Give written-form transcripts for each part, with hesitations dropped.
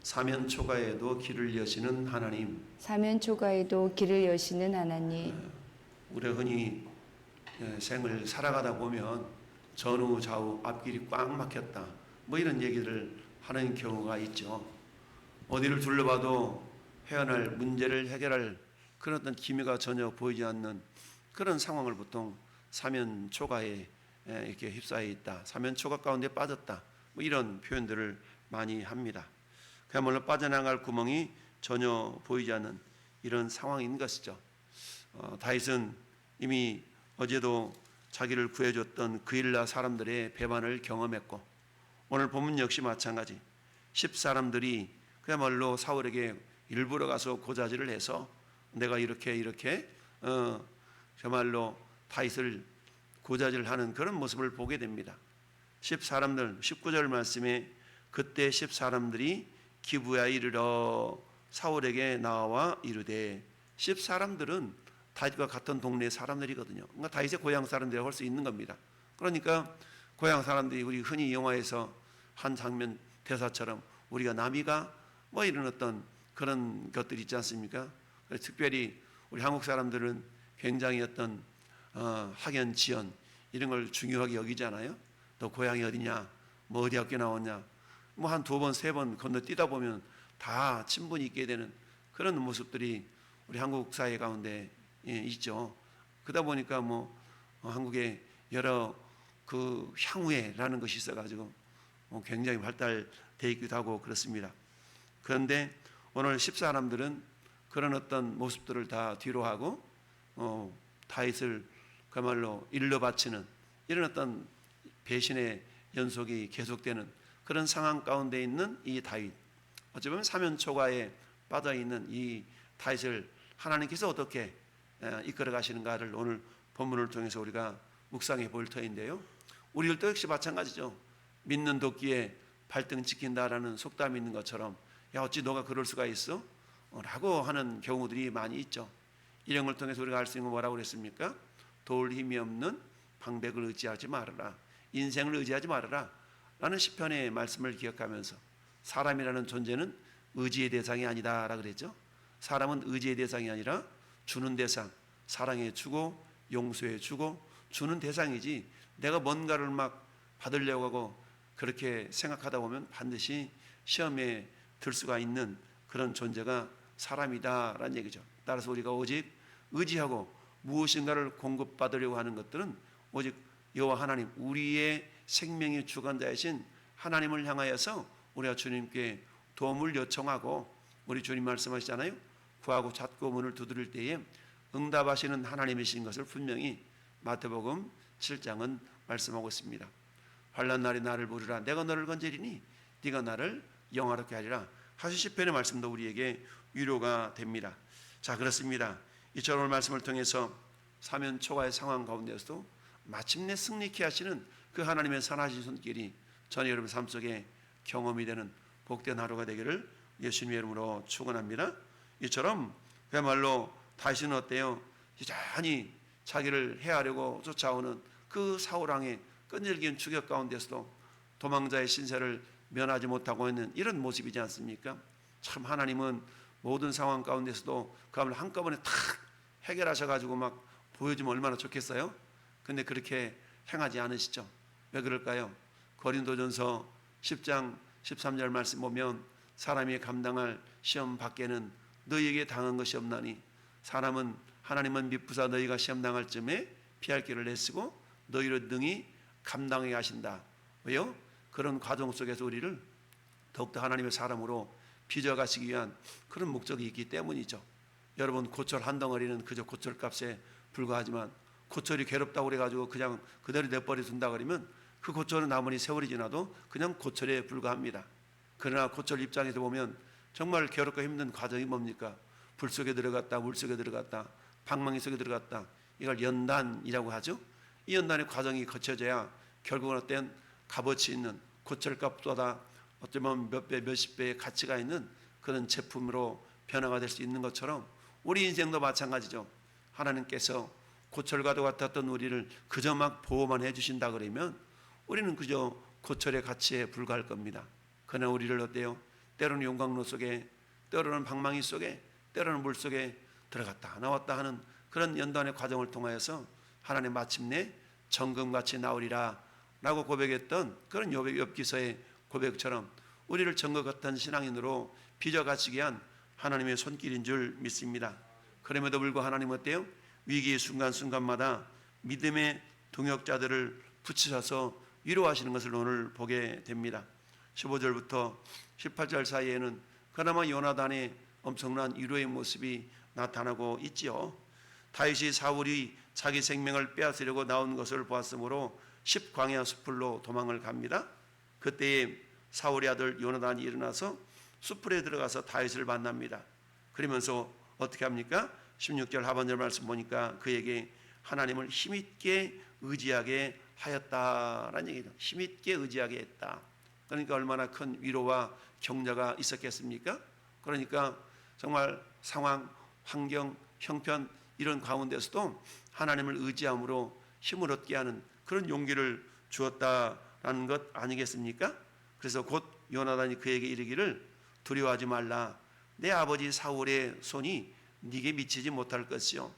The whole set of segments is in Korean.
사면 초가에도 길을 여시는 하나님. 사면 초가에도 길을 여시는 하나님. 우리가 흔히 생을 살아가다 보면 전후 좌우 앞길이 꽉 막혔다, 뭐 이런 얘기를 하는 경우가 있죠. 어디를 둘러봐도 헤어날 문제를 해결할 그런 어떤 기미가 전혀 보이지 않는 그런 상황을 보통 사면 초가에 이렇게 휩싸여 있다, 사면 초가 가운데 빠졌다, 뭐 이런 표현들을 많이 합니다. 그야말로 빠져나갈 구멍이 전혀 보이지 않는 이런 상황인 것이죠. 다윗은 이미 어제도 자기를 구해줬던 그일라 사람들의 배반을 경험했고, 오늘 본문 역시 마찬가지 10사람들이 그야말로 사울에게 일부러 가서 고자질을 해서 내가 이렇게 정말로 다윗을 고자질하는 그런 모습을 보게 됩니다. 10사람들, 19절 말씀에 그때 10사람들이 기브야에 이르러 사울에게 나와 이르되, 10사람들은 다윗과 같은 동네 사람들이거든요. 그러니까 다윗의 고향 사람들이라고 할 수 있는 겁니다. 그러니까 고향 사람들이 우리 흔히 영화에서 한 장면 대사처럼 우리가 남이가 뭐 이런 어떤 그런 것들이 있지 않습니까? 특별히 우리 한국 사람들은 굉장히 어떤 학연, 지연 이런 걸 중요하게 여기잖아요. 너 고향이 어디냐, 뭐 어디 학교 나왔냐, 뭐 한 2번, 3번 건너뛰다 보면 다 친분이 있게 되는 그런 모습들이 우리 한국 사회 가운데 있죠. 그러다 보니까 뭐 한국에 여러 그 향후회라는 것이 있어가지고 굉장히 발달되어 있기도 하고 그렇습니다. 그런데 오늘 10사람들은 그런 어떤 모습들을 다 뒤로하고 다윗을 그야말로 일러 바치는 이런 어떤 배신의 연속이 계속되는 그런 상황 가운데 있는 이 다윗, 어찌 보면 사면 초가에 빠져있는 이 다윗을 하나님께서 어떻게 이끌어 가시는가를 오늘 본문을 통해서 우리가 묵상해 볼 터인데요, 우리들도 역시 마찬가지죠. 믿는 도끼에 발등 찍힌다라는 속담이 있는 것처럼, 야 어찌 너가 그럴 수가 있어? 라고 하는 경우들이 많이 있죠. 이런 걸 통해서 우리가 알 수 있는 건 뭐라고 그랬습니까? 도울 힘이 없는 방백을 의지하지 말아라, 인생을 의지하지 말아라 라는 시편의 말씀을 기억하면서, 사람이라는 존재는 의지의 대상이 아니다 라고 그랬죠. 사람은 의지의 대상이 아니라 주는 대상, 사랑해 주고 용서해 주고 주는 대상이지, 내가 뭔가를 막 받으려고 하고 그렇게 생각하다 보면 반드시 시험에 들 수가 있는 그런 존재가 사람이다 라는 얘기죠. 따라서 우리가 오직 의지하고 무엇인가를 공급받으려고 하는 것들은 오직 여호와 하나님, 우리의 생명의 주관자이신 하나님을 향하여서 우리가 주님께 도움을 요청하고, 우리 주님 말씀하시잖아요. 구하고 찾고 문을 두드릴 때에 응답하시는 하나님이신 것을 분명히 마태복음 7장은 말씀하고 있습니다. 환난 날에 나를 부르라, 내가 너를 건지리니 네가 나를 영화롭게 하리라 하신 시편의 말씀도 우리에게 위로가 됩니다. 자, 그렇습니다. 이처럼 말씀을 통해서 사면 초가의 상황 가운데서도 마침내 승리케 하시는 그 하나님의 선하신 손길이 전 여러분 삶 속에 경험이 되는 복된 하루가 되기를 예수님의 이름으로 축원합니다. 이처럼 그야말로 다윗은 어때요? 여전히 자기를 해하려고 쫓아오는 그 사울왕의 끈질긴 추격 가운데서도 도망자의 신세를 면하지 못하고 있는 이런 모습이지 않습니까? 참 하나님은 모든 상황 가운데서도 그걸 한꺼번에 탁 해결하셔가지고 막 보여주면 얼마나 좋겠어요? 근데 그렇게 행하지 않으시죠. 왜 그럴까요? 고린도전서 10장 13절 말씀 보면, 사람이 감당할 시험 밖에는 너희에게 당한 것이 없나니 하나님은 미쁘사 너희가 시험 당할 쯤에 피할 길을 내쓰고 너희를 능히 감당하게 하신다. 왜요? 그런 과정 속에서 우리를 더욱더 하나님의 사람으로 빚어가시기 위한 그런 목적이 있기 때문이죠. 여러분, 고철 한 덩어리는 그저 고철값에 불과하지만 고철이 괴롭다고 그래가지고 그냥 그대로 내버려 둔다 그러면 그 고철은 아무리 세월이 지나도 그냥 고철에 불과합니다. 그러나 고철 입장에서 보면 정말 괴롭고 힘든 과정이 뭡니까? 불 속에 들어갔다, 물 속에 들어갔다, 방망이 속에 들어갔다, 이걸 연단이라고 하죠. 이 연단의 과정이 거쳐져야 결국은 어떤 값어치 있는 고철값보다 어쩌면 몇 배, 몇십 배의 가치가 있는 그런 제품으로 변화가 될 수 있는 것처럼 우리 인생도 마찬가지죠. 하나님께서 고철과도 같았던 우리를 그저 막 보호만 해주신다 그러면 우리는 그저 고철의 가치에 불과할 겁니다. 그러나 우리를 어때요? 때로는 용광로 속에, 때로는 방망이 속에, 때로는 물 속에 들어갔다 나왔다 하는 그런 연단의 과정을 통하여서 하나님 마침내 정금같이 나오리라 라고 고백했던 그런 욥기서의 고백처럼 우리를 정금 같은 신앙인으로 빚어가시게 한 하나님의 손길인 줄 믿습니다. 그럼에도 불구하고 하나님 어때요? 위기의 순간순간마다 믿음의 동역자들을 붙이셔서 위로하시는 것을 오늘 보게 됩니다. 15절부터 18절 사이에는 그나마 요나단의 엄청난 위로의 모습이 나타나고 있지요. 다윗이 사울이 자기 생명을 빼앗으려고 나온 것을 보았으므로 10광야 숲으로 도망을 갑니다. 그때에 사울의 아들 요나단이 일어나서 숲에 들어가서 다윗을 만납니다. 그러면서 어떻게 합니까? 16절 하반절 말씀 보니까 그에게 하나님을 힘있게 의지하게 하였다라는 얘기죠. 힘있게 의지하게 했다. 그러니까 얼마나 큰 위로와 격려가 있었겠습니까? 그러니까 정말 상황, 환경, 형편 이런 가운데서도 하나님을 의지함으로 힘을 얻게 하는 그런 용기를 주었다라는 것 아니겠습니까? 그래서 곧 요나단이 그에게 이르기를 두려워하지 말라. 내 아버지 사울의 손이 네게 미치지 못할 것이요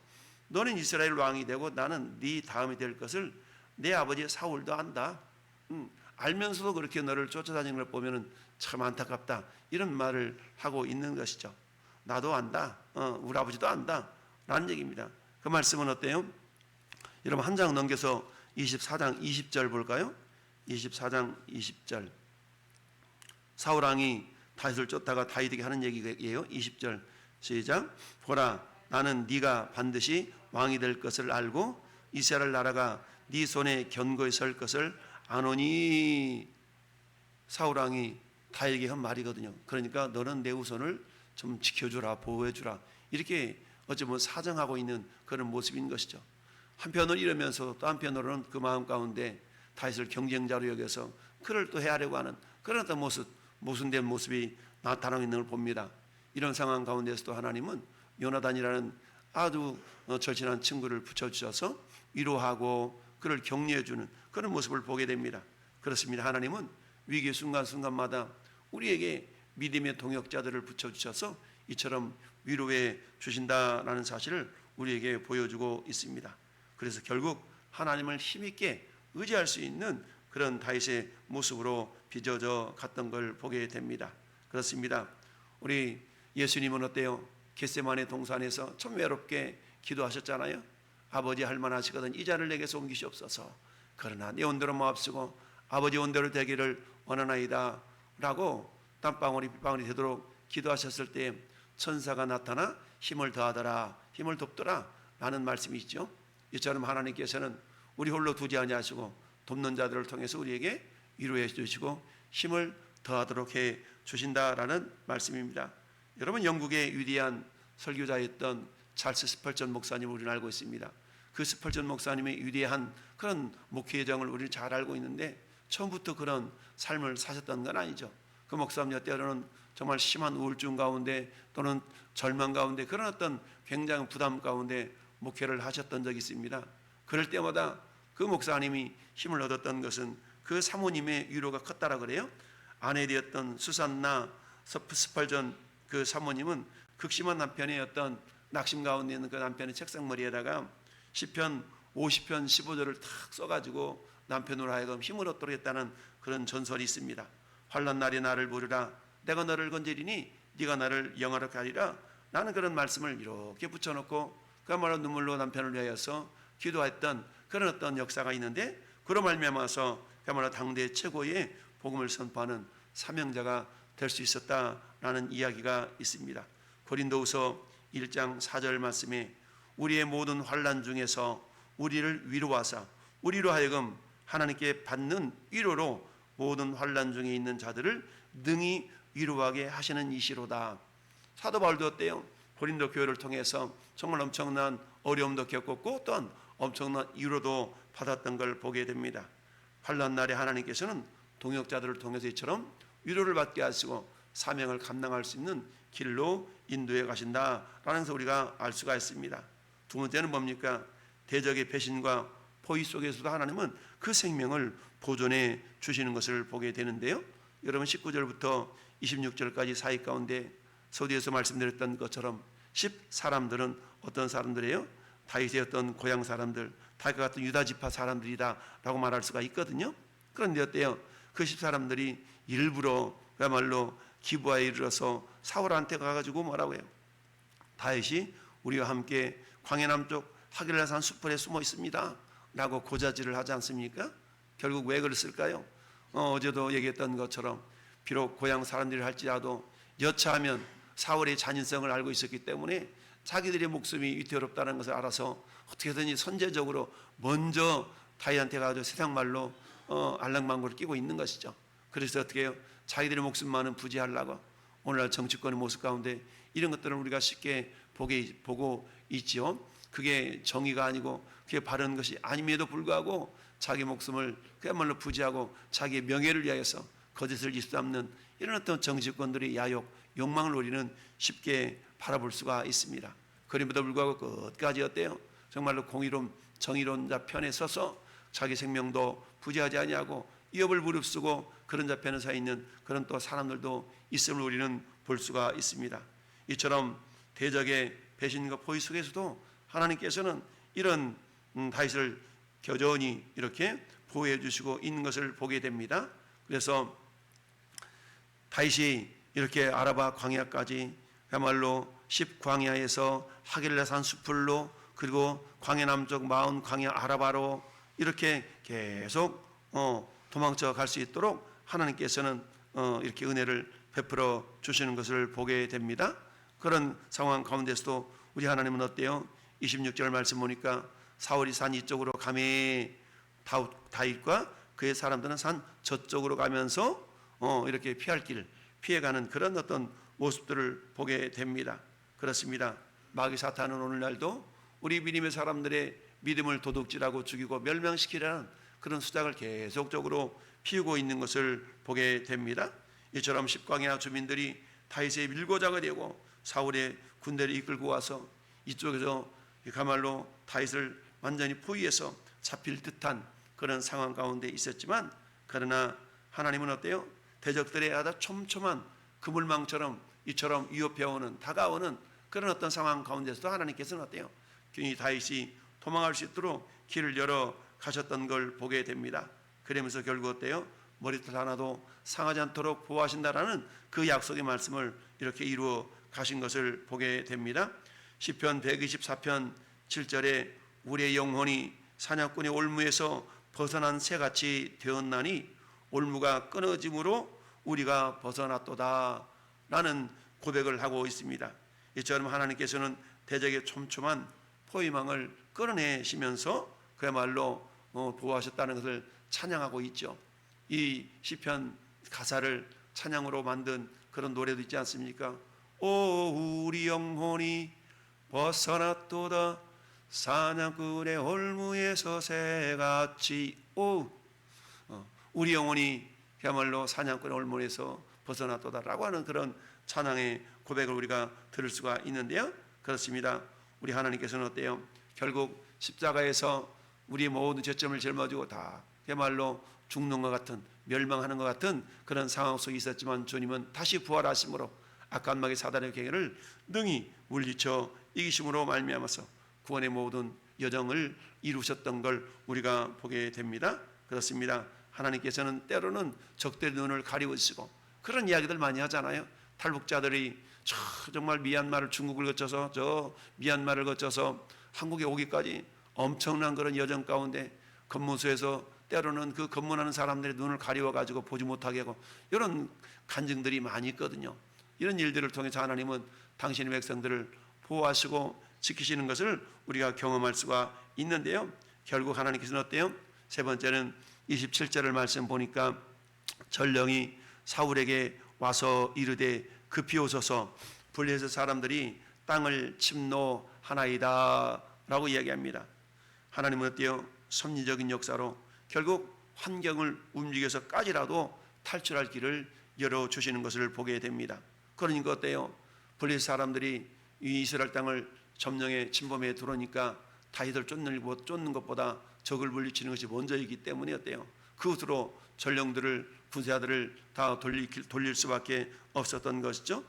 너는 이스라엘 왕이 되고 나는 네 다음이 될 것을 내 아버지 사울도 안다. 알면서도 그렇게 너를 쫓아다니는 걸 보면 참 안타깝다. 이런 말을 하고 있는 것이죠. 나도 안다. 우리 아버지도 안다. 라는 얘기입니다. 그 말씀은 어때요? 여러분 한 장 넘겨서 24장 20절 볼까요? 24장 20절 사울왕이 다윗을 쫓다가 다윗에게 하는 얘기예요. 20절 시작. 보라 나는 네가 반드시 왕이 될 것을 알고 이스라엘 나라가 네 손에 견고히 설 것을 아노니. 사울왕이 다윗에게 한 말이거든요. 그러니까 너는 내 후손을 좀 지켜주라, 보호해주라, 이렇게 어찌 보면 사정하고 있는 그런 모습인 것이죠. 한편으로 이러면서 또 한편으로는 그 마음 가운데 다윗을 경쟁자로 여겨서 그를 또 해하려고 하는 그런 어떤 모순된 모습이 나타나고 있는 걸 봅니다. 이런 상황 가운데서도 하나님은 요나단이라는 아주 절친한 친구를 붙여주셔서 위로하고 그를 격려해주는 그런 모습을 보게 됩니다. 그렇습니다. 하나님은 위기의 순간순간마다 우리에게 믿음의 동역자들을 붙여주셔서 이처럼 위로해 주신다라는 사실을 우리에게 보여주고 있습니다. 그래서 결국 하나님을 힘있게 의지할 수 있는 그런 다윗의 모습으로 빚어져 갔던 걸 보게 됩니다. 그렇습니다. 우리 예수님은 어때요? 겟세마네 동산에서 좀 외롭게 기도하셨잖아요. 아버지 할만하시거든 이 자를 내게서 옮기시옵소서. 그러나 내 온대로 마옵시고 아버지 온대로 되기를 원하나이다 라고 땀방울이 빗방울이 되도록 기도하셨을 때 천사가 나타나 힘을 더하더라, 힘을 돕더라 라는 말씀이 있죠. 이처럼 하나님께서는 우리 홀로 두지 아니하시고 돕는 자들을 통해서 우리에게 위로해 주시고 힘을 더하도록 해 주신다라는 말씀입니다. 여러분 영국의 위대한 설교자였던 찰스 스펄전 목사님을 우리는 알고 있습니다. 그 스펄전 목사님의 위대한 그런 목회정을 우리는 잘 알고 있는데 처음부터 그런 삶을 사셨던 건 아니죠. 그 목사님 때로는 정말 심한 우울증 가운데 또는 절망 가운데 그런 어떤 굉장한 부담 가운데 목회를 하셨던 적이 있습니다. 그럴 때마다 그 목사님이 힘을 얻었던 것은 그 사모님의 위로가 컸다라 그래요. 아내 되었던 수산나 스펄전 그 사모님은 극심한 남편의 어떤 낙심 가운데 있는 그 남편의 책상머리에다가 시편 50편 15절을 탁 써가지고 남편으로 하여금 힘을 얻도록 했다는 그런 전설이 있습니다. 환난 날에 나를 부르라 내가 너를 건지리니 네가 나를 영화롭게 하리라. 나는 그런 말씀을 이렇게 붙여놓고 그야말로 눈물로 남편을 위하여서 기도했던 그런 어떤 역사가 있는데 그로 말미암아서 그야말로 당대 최고의 복음을 선포하는 사명자가 될 수 있었다라는 이야기가 있습니다. 고린도후서 1장 4절 말씀에 우리의 모든 환난 중에서 우리를 위로하사 우리로 하여금 하나님께 받는 위로로 모든 환난 중에 있는 자들을 능히 위로하게 하시는 이시로다. 사도 바울도 어때요? 고린도 교회를 통해서 정말 엄청난 어려움도 겪었고 또한 엄청난 위로도 받았던 걸 보게 됩니다. 환난 날에 하나님께서는 동역자들을 통해서 이처럼 위로를 받게 하시고 사명을 감당할 수 있는 길로 인도해 가신다라는 것을 우리가 알 수가 있습니다. 두 번째는 뭡니까? 대적의 배신과 포위 속에서도 하나님은 그 생명을 보존해 주시는 것을 보게 되는데요. 여러분 19절부터 26절까지 사이 가운데 서두에서 말씀드렸던 것처럼 10사람들은 어떤 사람들이에요? 다윗의 어떤 고향 사람들, 다윗과 같은 유다 지파 사람들이다라고 말할 수가 있거든요. 그런데 어때요? 그 10사람들이 일부러 그야말로 기부하에 이르러서 사울한테 가가지고 뭐라고 해요? 다윗이 우리와 함께 광야 남쪽 하길라산 숲에 숨어 있습니다 라고 고자질을 하지 않습니까? 결국 왜 그랬을까요? 어제도 얘기했던 것처럼 비록 고향 사람들이 할지라도 여차하면 사울의 잔인성을 알고 있었기 때문에 자기들의 목숨이 위태롭다는 것을 알아서 어떻게든지 선제적으로 먼저 다윗한테 가서 세상 말로 알랑방구를 끼고 있는 것이죠. 그래서 어떻게 해요? 자기들의 목숨만은 부지하려고 오늘날 정치권의 모습 가운데 이런 것들을 우리가 쉽게 보고 있지요. 그게 정의가 아니고 그게 바른 것이 아님에도 불구하고 자기 목숨을 그야말로 부지하고 자기의 명예를 위하여서 거짓을 짓삼는 이런 어떤 정치권들의 야욕, 욕망을 우리는 쉽게 바라볼 수가 있습니다. 그럼에도 불구하고 끝까지 어때요? 정말로 공의로운 정의론자 편에 서서 자기 생명도 부지하지 아니하고 위협을 무릅쓰고 그런 자 편에 서 있는 그런 또 사람들도 있음을 우리는 볼 수가 있습니다. 이처럼 대적의 배신과 포위 속에서도 하나님께서는 이런 다윗을 겨전히 이렇게 보호해 주시고 있는 것을 보게 됩니다. 그래서 다윗이 이렇게 아라바 광야까지 그야말로 10광야에서 하길라산 숲으로 그리고 광야 남쪽 마흔 광야 아라바로 이렇게 계속 도망쳐 갈 수 있도록 하나님께서는 이렇게 은혜를 베풀어 주시는 것을 보게 됩니다. 그런 상황 가운데서도 우리 하나님은 어때요? 26절 말씀 보니까 사울이 산 이쪽으로 가매 다윗과 그의 사람들은 산 저쪽으로 가면서 이렇게 피할 길을 피해가는 그런 어떤 모습들을 보게 됩니다. 그렇습니다. 마귀 사탄은 오늘날도 우리 믿음의 사람들의 믿음을 도둑질하고 죽이고 멸망시키려는 그런 수작을 계속적으로 피우고 있는 것을 보게 됩니다. 이처럼 십광야 주민들이 다윗의 밀고자가 되고 사울의 군대를 이끌고 와서 이쪽에서 가말로 다윗을 완전히 포위해서 잡힐 듯한 그런 상황 가운데 있었지만 그러나 하나님은 어때요? 대적들의 아주 촘촘한 그물망처럼 이처럼 위협해오는 다가오는 그런 어떤 상황 가운데서도 하나님께서는 어때요? 이 다윗이 도망할 수 있도록 길을 열어 가셨던 걸 보게 됩니다. 그러면서 결국 어때요? 머리털 하나도 상하지 않도록 보호하신다라는 그 약속의 말씀을 이렇게 이루어 가신 것을 보게 됩니다. 시편 124편 7절에 우리의 영혼이 사냥꾼의 올무에서 벗어난 새같이 되었나니 올무가 끊어짐으로 우리가 벗어났도다 라는 고백을 하고 있습니다. 이처럼 하나님께서는 대적의 촘촘한 포위망을 끌어내시면서 그야말로 보호하셨다는 것을 찬양하고 있죠. 이 시편 가사를 찬양으로 만든 그런 노래도 있지 않습니까? 오 우리 영혼이 벗어났도다 사냥꾼의 올무에서 새같이 우리 영혼이 그야말로 사냥꾼의 올무에서 벗어났도다라고 하는 그런 찬양의 고백을 우리가 들을 수가 있는데요. 그렇습니다. 우리 하나님께서는 어때요? 결국 십자가에서 우리의 모든 죄점을 짊어지고 다 그야말로 죽는 것 같은 멸망하는 것 같은 그런 상황 속에 있었지만 주님은 다시 부활하심으로 악한 마귀 사단의 계획을 능히 물리쳐 이기심으로 말미암아서 구원의 모든 여정을 이루셨던 걸 우리가 보게 됩니다. 그렇습니다. 하나님께서는 때로는 적들의 눈을 가리우시고 그런 이야기들 많이 하잖아요. 탈북자들이 정말 미얀마를 중국을 거쳐서 저 미얀마를 거쳐서 한국에 오기까지 엄청난 그런 여정 가운데 검문소에서 때로는 그 검문하는 사람들의 눈을 가리워가지고 보지 못하게 하고 이런 간증들이 많이 있거든요. 이런 일들을 통해서 하나님은 당신의 백성들을 보호하시고 지키시는 것을 우리가 경험할 수가 있는데요. 결국 하나님께서는 어때요? 세 번째는 27절을 말씀 보니까 전령이 사울에게 와서 이르되 급히 오소서 블레셋 사람들이 땅을 침노하나이다 라고 이야기합니다. 하나님은 어때요? 섭리적인 역사로 결국 환경을 움직여서까지라도 탈출할 길을 열어주시는 것을 보게 됩니다. 그러니까 어때요? 블레셋 사람들이 이 이스라엘 땅을 점령해 침범해 들어오니까 다윗을 쫓는 것보다 적을 물리치는 것이 먼저이기 때문에 어때요? 그것으로 전령들을 부자들을 다 돌릴 수밖에 없었던 것이죠.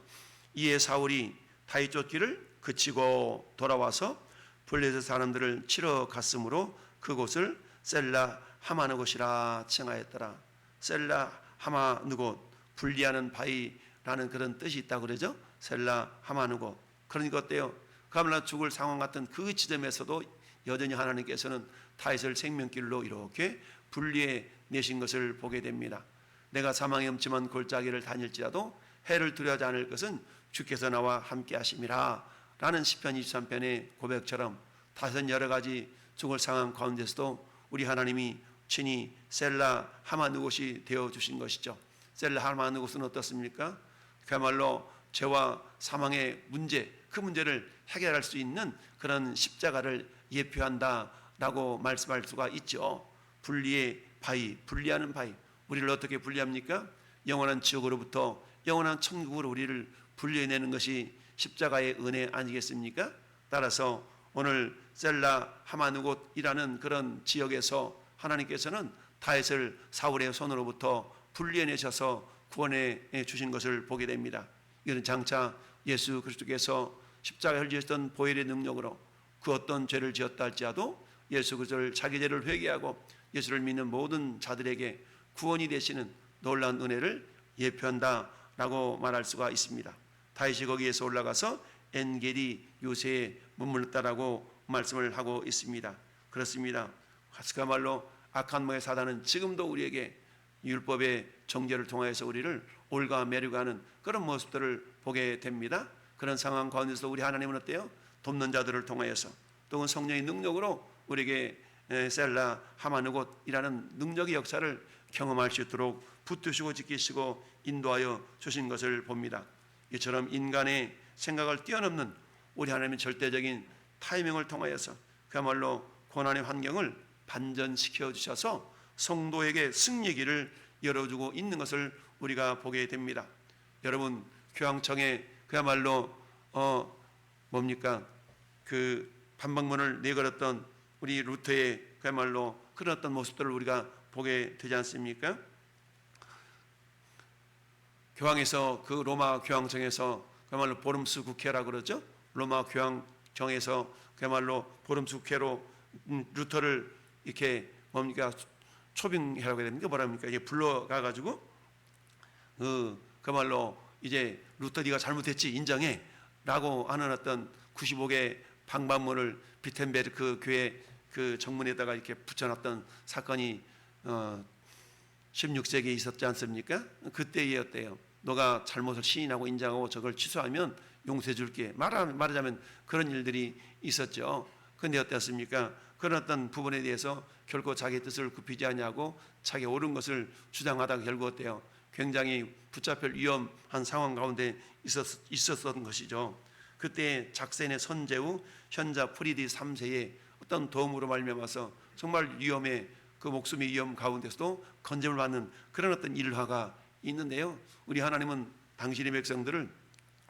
이에 사울이 다윗 쫓기를 그치고 돌아와서 블레셋 사람들을 치러 갔으므로 그곳을 셀라 하마느곳이라 칭하였더라. 셀라 하마느곳, 분리하는 바위라는 그런 뜻이 있다고 그러죠. 셀라 하마느곳. 그러니까 어때요? 가물나 죽을 상황 같은 그 지점에서도 여전히 하나님께서는 다윗을 생명길로 이렇게 분리해 내신 것을 보게 됩니다. 내가 사망의 음침한 골짜기를 다닐지라도 해를 두려워하지 않을 것은 주께서 나와 함께 하심이라 라는 시편 23편의 고백처럼 다른 여러 가지 죽을 상황 가운데서도 우리 하나님이 친히 셀라 하마느곳이 되어주신 것이죠. 셀라 하마느곳은 어떻습니까? 그야말로 죄와 사망의 문제, 그 문제를 해결할 수 있는 그런 십자가를 예표한다라고 말씀할 수가 있죠. 분리의 바위, 분리하는 바위. 우리를 어떻게 분리합니까? 영원한 지옥으로부터 영원한 천국으로 우리를 분리해내는 것이 십자가의 은혜 아니겠습니까? 따라서 오늘 셀라 하마느곳이라는 그런 지역에서 하나님께서는 다윗을 사울의 손으로부터 분리해내셔서 구원해 주신 것을 보게 됩니다. 이것은 장차 예수 그리스도께서 십자가를 지으셨던 보혈의 능력으로 그 어떤 죄를 지었다 할지라도 예수 그리스도를 자기 죄를 회개하고 예수를 믿는 모든 자들에게 구원이 되시는 놀라운 은혜를 예표한다라고 말할 수가 있습니다. 다윗이 거기에서 올라가서 엔게디 요새에 머물렀다라고 말씀을 하고 있습니다. 그렇습니다. 그야말로 악한 모의 사단은 지금도 우리에게 율법의 정죄를 통하여서 우리를 올가 매류가는 그런 모습들을 보게 됩니다. 그런 상황 가운데서 우리 하나님은 어때요? 돕는 자들을 통하여서 또는 성령의 능력으로 우리에게 셀라 하마느곳이라는 능력의 역사를 경험할 수 있도록 붙드시고 지키시고 인도하여 주신 것을 봅니다. 이처럼 인간의 생각을 뛰어넘는 우리 하나님의 절대적인 타이밍을 통하여서 그야말로 고난의 환경을 반전시켜 주셔서 성도에게 승리길을 열어주고 있는 것을 우리가 보게 됩니다. 여러분 교황청에 그야말로 그 반박문을 내걸었던 우리 루터의 그야말로 그런 어떤 모습들을 우리가 보게 되지 않습니까? 교황에서 그 로마 교황청에서 그야말로 보름수 국회라고 그러죠. 로마 교황청에서 그야말로 보름수 국회로 루터를 이렇게 초빙해라고 해야 됩니까? 뭐랍니까? 이게 불러가 가지고 그야말로 이제 루터 네가 잘못했지 인정해라고 하는 어떤 95개 방반문을 비텐베르크 교회 그 정문에다가 이렇게 붙여놨던 사건이 16세기에 있었지 않습니까? 그때였대요. 너가 잘못을 시인하고 인정하고 저걸 취소하면 용서해 줄게. 말하자면 그런 일들이 있었죠. 그런데 어땠습니까? 그런 어떤 부분에 대해서 결코 자기 뜻을 굽히지 않냐고 자기 옳은 것을 주장하다가 결국 어때요? 굉장히 붙잡힐 위험한 상황 가운데 있었던 것이죠. 그때 작센의 선제후 현자 프리디 3세의 어떤 도움으로 말미암아서 정말 위험에 그 목숨의 위험 가운데서도 건짐을 받는 그런 어떤 일화가 있는데요. 우리 하나님은 당신의 백성들을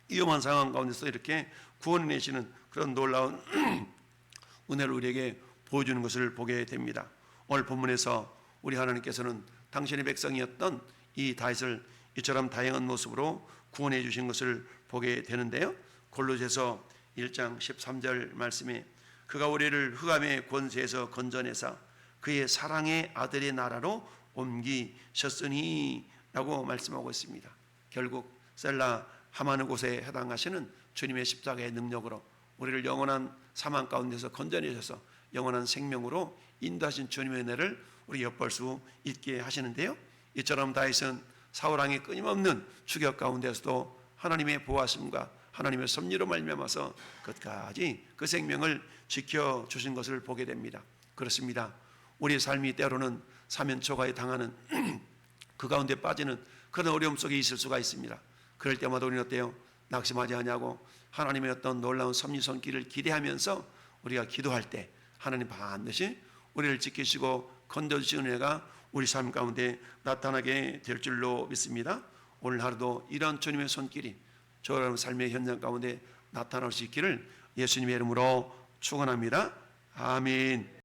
위험한 상황 가운데서 이렇게 구원해내시는 그런 놀라운 은혜를 우리에게 보여주는 것을 보게 됩니다. 오늘 본문에서 우리 하나님께서는 당신의 백성이었던 이 다윗을 이처럼 다양한 모습으로 구원해 주신 것을 보게 되는데요. 골로새서 1장 13절 말씀에 그가 우리를 흑암의 권세에서 건져내사 그의 사랑의 아들의 나라로 옮기셨으니 라고 말씀하고 있습니다. 결국 셀라 하마느곳에 해당하시는 주님의 십자가의 능력으로 우리를 영원한 사망 가운데서 건져내셔서 영원한 생명으로 인도하신 주님의 은혜를 우리 엿볼 수 있게 하시는데요. 이처럼 다윗은 사울왕의 끊임없는 추격 가운데서도 하나님의 보호하심과 하나님의 섭리로 말미암아서 끝까지 그 생명을 지켜주신 것을 보게 됩니다. 그렇습니다. 우리의 삶이 때로는 사면초가에 당하는 그 가운데 빠지는 그런 어려움 속에 있을 수가 있습니다. 그럴 때마다 우리는 어때요? 낙심하지 않냐고 하나님의 어떤 놀라운 섭리 손길을 기대하면서 우리가 기도할 때 하나님 반드시 우리를 지키시고 건져주시는 은혜가 우리 삶 가운데 나타나게 될 줄로 믿습니다. 오늘 하루도 이런 주님의 손길이 저 여러분 삶의 현장 가운데 나타날 수 있기를 예수님의 이름으로 축원합니다. 아멘.